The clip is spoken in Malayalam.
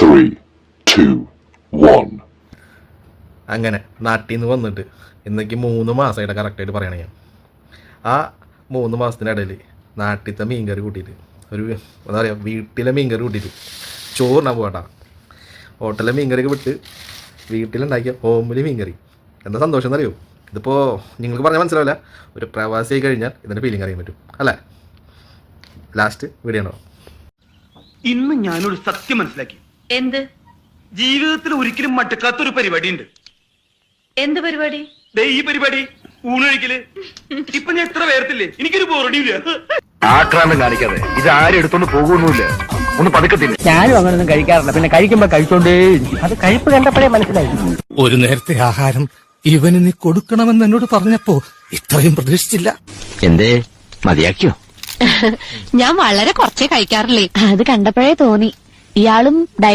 3, 2, 1. അങ്ങനെ നാട്ടിൽ നിന്ന് വന്നിട്ട് ഇന്നേക്ക് 3 മാസമായിട്ട് കറക്റ്റായിട്ട് പറയണേ ഞാൻ. ആ 3 മാസത്തിനിടയിൽ നാട്ടിലത്തെ മീൻകറി കൂട്ടിയിട്ട് എന്താ പറയുക, വീട്ടിലെ മീൻകറി കൂട്ടിയിട്ട് ചോറിനാൻ പോകട്ടാ. ഹോട്ടലിലെ മീൻകറിയൊക്കെ വിട്ട് വീട്ടിലുണ്ടാക്കിയ ഹോമിൽ മീൻകറി. എന്താ സന്തോഷം എന്നറിയോ? ഇതിപ്പോൾ നിങ്ങൾക്ക് പറഞ്ഞാൽ മനസ്സിലാവില്ല. ഒരു പ്രവാസിയായി കഴിഞ്ഞാൽ ഇതിൻ്റെ ഫീലിംഗ് അറിയാൻ പറ്റും അല്ലേ? ലാസ്റ്റ് വീഡിയോ ഉണ്ടോ? ഇന്ന് ഞാനൊരു സത്യം മനസ്സിലാക്കി. എന്ത്? ജീവിതത്തിൽ ഒരിക്കലും മടുക്കാത്തൊരു പരിപാടി ഉണ്ട്. എന്ത് പരിപാടി? ഈ പരിപാടി ഊണൊഴിക്കല്. ഇപ്പൊ ഞാൻ എത്ര പേർത്തില്ലേ, എനിക്കൊരു ബോറടിയില്ല. ആക്രാന്തം കാണിക്കാതെ ഇത് ആരും എടുത്തോണ്ട് പോകുന്നില്ല. ഒന്ന് പതുക്കത്തില്ല. ഞാനും അങ്ങനൊന്നും കഴിക്കാറില്ല. പിന്നെ കഴിക്കുമ്പോ കഴിച്ചോണ്ടേ അത് കഴിപ്പ് കണ്ടപ്പോഴേ മനസ്സിലായി. ഒരു നേരത്തെ ആഹാരം ഇവന് നീ കൊടുക്കണമെന്ന് എന്നോട് പറഞ്ഞപ്പോ ഇത്രയും പ്രതീക്ഷിച്ചില്ല. എന്തേ മതിയാക്കിയോ? ഞാൻ വളരെ കുറച്ചേ കഴിക്കാറില്ലേ. അത് കണ്ടപ്പോഴേ തോന്നി ഇയാളും ഡയറ്റ്